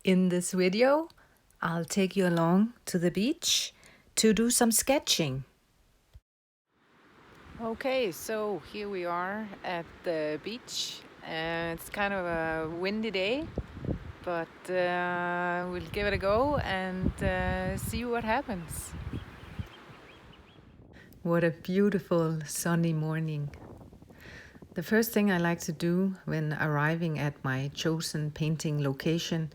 In this video, I'll take you along to the beach to do some sketching. Okay, so here we are at the beach. It's kind of a windy day, but we'll give it a go and see what happens. What a beautiful sunny morning. The first thing I like to do when arriving at my chosen painting location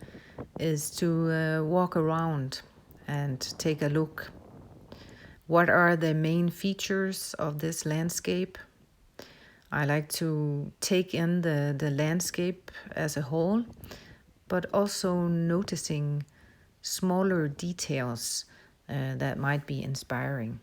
is to walk around and take a look. What are the main features of this landscape? I like to take in the landscape as a whole, but also noticing smaller details that might be inspiring.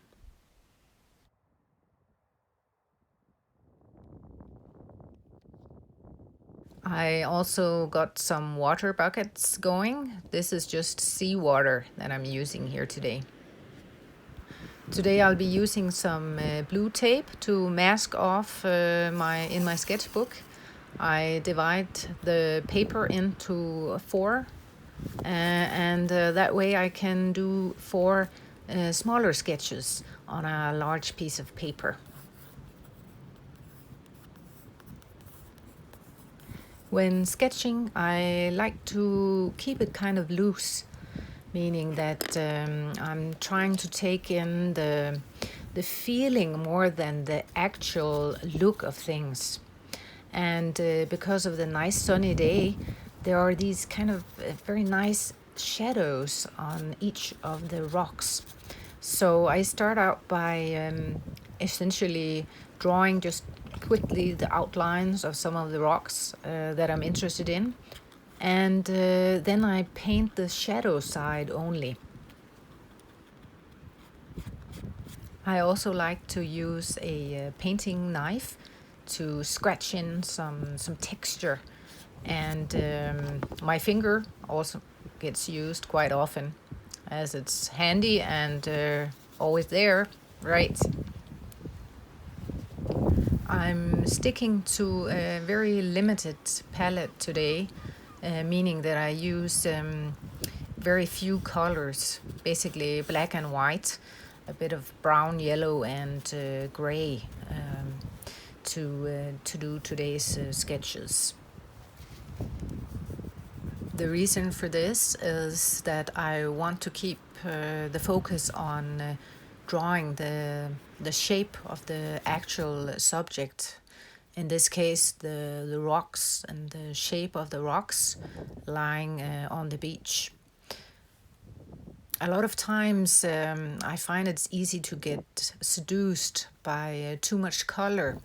I also got some water buckets going. This is just seawater that I'm using here today. Today I'll be using some blue tape to mask off in my sketchbook. I divide the paper into four and that way I can do four smaller sketches on a large piece of paper. When sketching, I like to keep it kind of loose, meaning that I'm trying to take in the feeling more than the actual look of things. And because of the nice sunny day, there are these kind of very nice shadows on each of the rocks. So I start out by essentially drawing just quickly the outlines of some of the rocks that I'm interested in, and then I paint the shadow side only. I also like to use a painting knife to scratch in some texture, and my finger also gets used quite often as it's handy and always there, right? I'm sticking to a very limited palette today, meaning that I use very few colors, basically black and white, a bit of brown, yellow, and gray to do today's sketches. The reason for this is that I want to keep the focus on drawing the shape of the actual subject. In this case, the rocks and the shape of the rocks lying on the beach. A lot of times I find it's easy to get seduced by too much color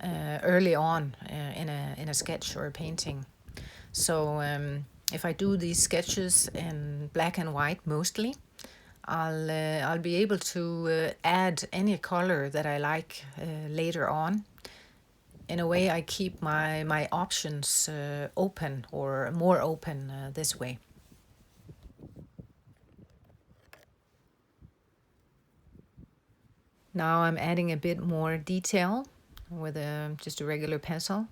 early on in a sketch or a painting. So if I do these sketches in black and white mostly, I'll be able to add any color that I like later on. In a way, I keep my options open, or more open this way. Now I'm adding a bit more detail with just a regular pencil.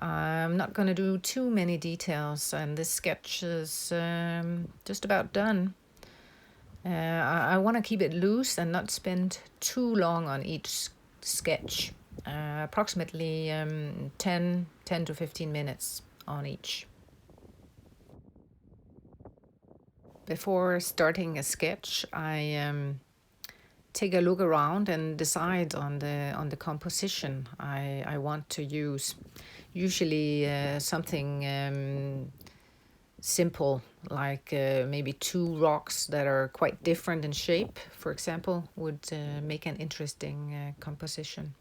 I'm not going to do too many details, and this sketch is just about done. I want to keep it loose and not spend too long on each sketch, approximately 10 to 15 minutes on each. Before starting a sketch, I take a look around and decide on the composition I want to use. Usually something simple, like maybe two rocks that are quite different in shape, for example, would make an interesting composition.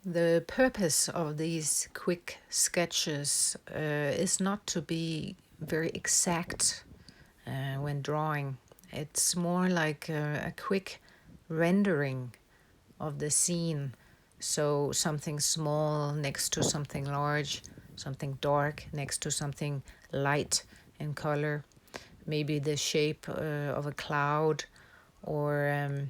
The purpose of these quick sketches is not to be very exact when drawing. It's more like a quick rendering of the scene. So something small next to something large, something dark next to something light in color, maybe the shape of a cloud, or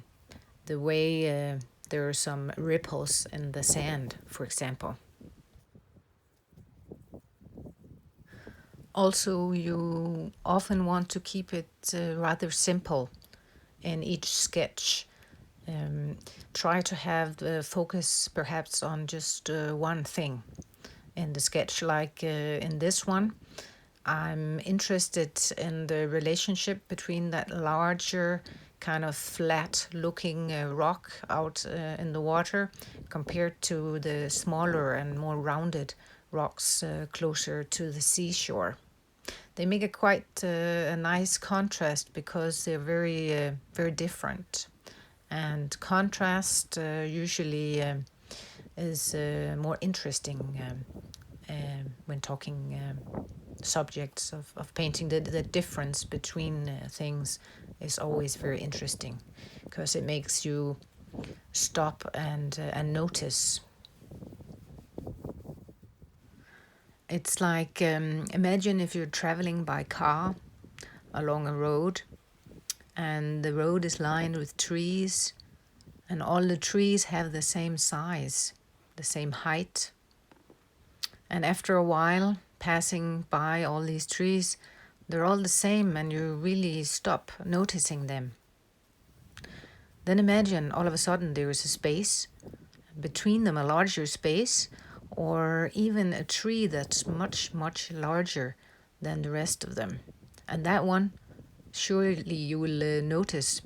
the way there are some ripples in the sand, for example. Also, you often want to keep it rather simple in each sketch. Try to have the focus perhaps on just one thing in the sketch, like in this one. I'm interested in the relationship between that larger, kind of flat looking rock out in the water compared to the smaller and more rounded rocks closer to the seashore. They make a quite a nice contrast because they're very different. And contrast usually is more interesting when talking subjects of painting. The difference between things is always very interesting because it makes you stop and notice. It's like imagine if you're traveling by car along a road, and the road is lined with trees, and all the trees have the same size, the same height. And after a while, passing by all these trees, they're all the same, and you really stop noticing them. Then imagine all of a sudden there is a space between them, a larger space, or even a tree that's much larger than the rest of them. And that one, surely you will notice.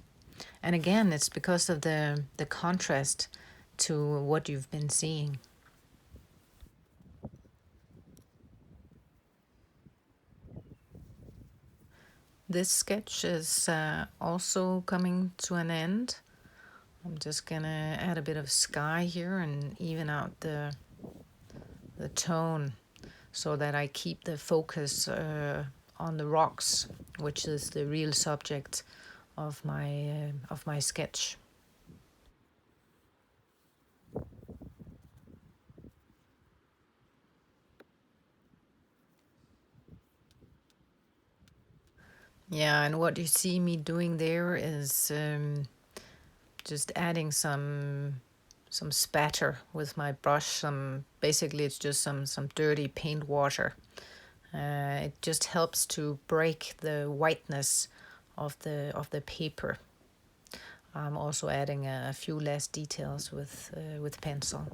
And again, it's because of the contrast to what you've been seeing. This sketch is also coming to an end. I'm just gonna add a bit of sky here and even out the tone so that I keep the focus on the rocks, which is the real subject of my sketch. Yeah, and what you see me doing there is just adding some spatter with my brush. Basically it's just some dirty paint water. It just helps to break the whiteness of the paper. I'm also adding a few less details with pencil.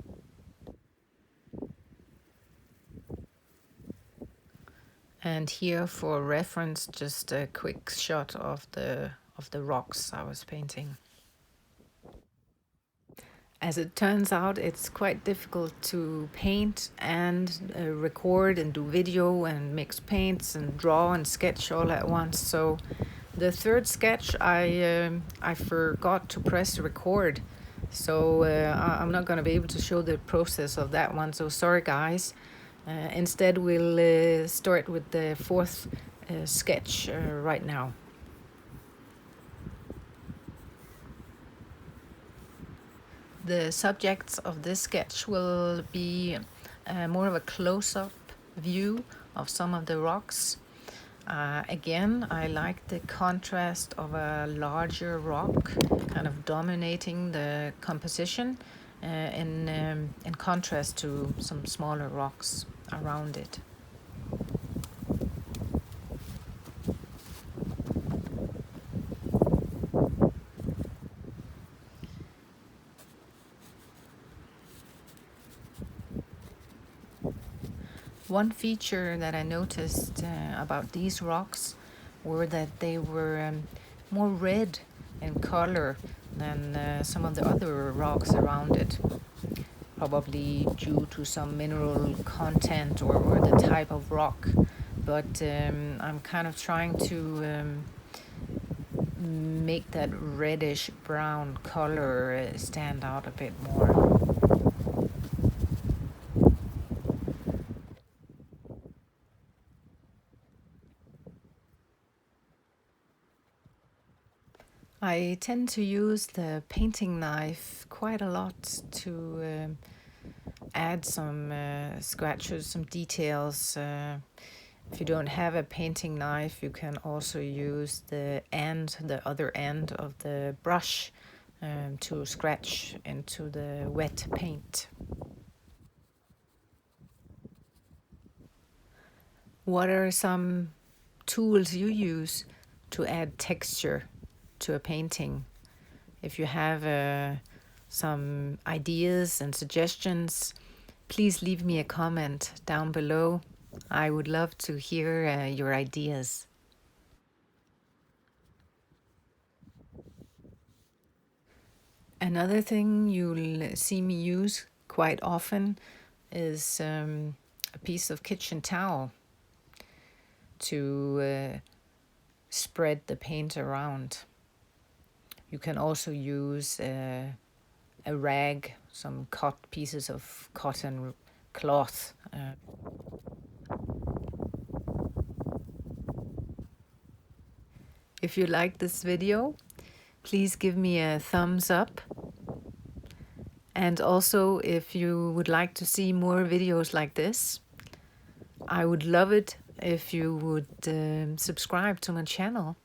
And here for reference, just a quick shot of the rocks I was painting. As it turns out, it's quite difficult to paint and record and do video and mix paints and draw and sketch all at once. So the third sketch, I forgot to press record. So I'm not going to be able to show the process of that one. So sorry, guys. Instead, we'll start with the fourth sketch right now. The subjects of this sketch will be more of a close-up view of some of the rocks. Again, I like the contrast of a larger rock kind of dominating the composition in contrast to some smaller rocks around it. One feature that I noticed about these rocks were that they were more red in color than some of the other rocks around it, probably due to some mineral content or the type of rock. But I'm kind of trying to make that reddish brown color stand out a bit more. I tend to use the painting knife quite a lot to add some scratches, some details. If you don't have a painting knife, you can also use the other end of the brush to scratch into the wet paint. What are some tools you use to add texture to a painting? If you have some ideas and suggestions, please leave me a comment down below. I would love to hear your ideas. Another thing you'll see me use quite often is a piece of kitchen towel to spread the paint around. You can also use a rag, some pieces of cotton cloth. If you like this video, please give me a thumbs up. And also, if you would like to see more videos like this, I would love it if you would subscribe to my channel.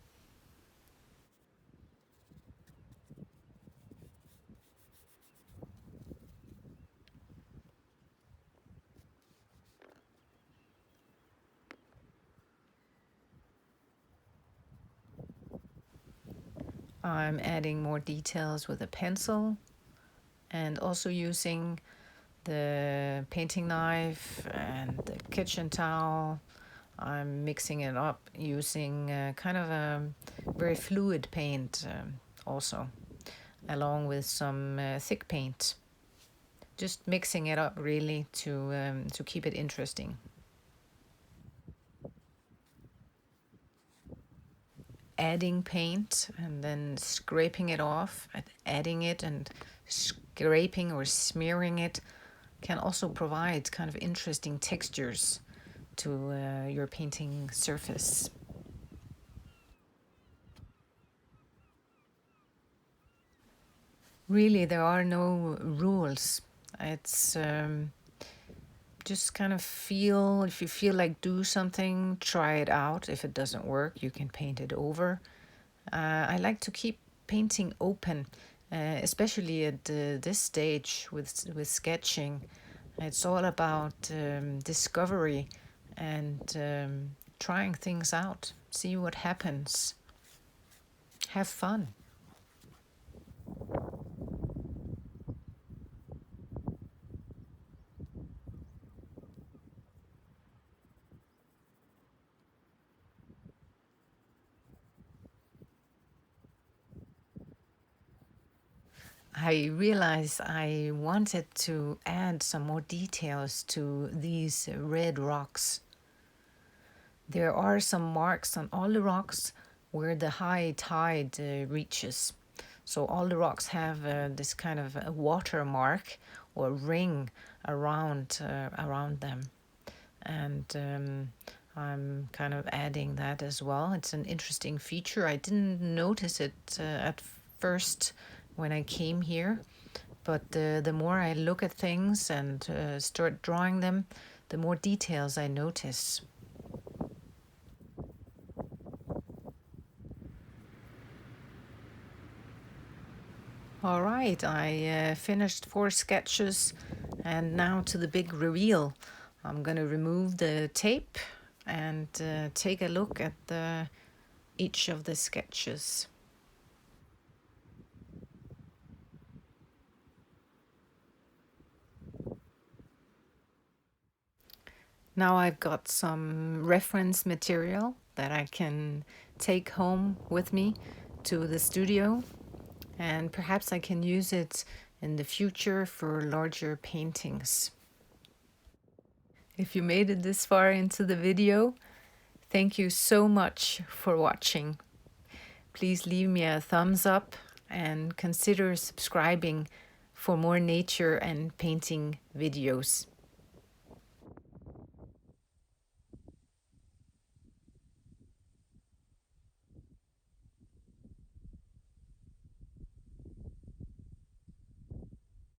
I'm adding more details with a pencil and also using the painting knife and the kitchen towel. I'm mixing it up using kind of a very fluid paint also, along with some thick paint. Just mixing it up really to keep it interesting. Adding paint and then scraping it off and adding it and scraping or smearing it can also provide kind of interesting textures to your painting surface. Really, there are no rules. It's just kind of feel, if you feel like do something, try it out. If it doesn't work, you can paint it over. I like to keep painting open, especially at this stage with sketching. It's all about discovery and trying things out. See what happens. Have fun. I realized I wanted to add some more details to these red rocks. There are some marks on all the rocks where the high tide reaches. So all the rocks have this kind of a watermark or ring around them. And I'm kind of adding that as well. It's an interesting feature. I didn't notice it at first when I came here, but the more I look at things and start drawing them, the more details I notice. All right, I finished 4 sketches and now to the big reveal. I'm going to remove the tape and take a look at each of the sketches. Now I've got some reference material that I can take home with me to the studio, and perhaps I can use it in the future for larger paintings. If you made it this far into the video, thank you so much for watching. Please leave me a thumbs up and consider subscribing for more nature and painting videos.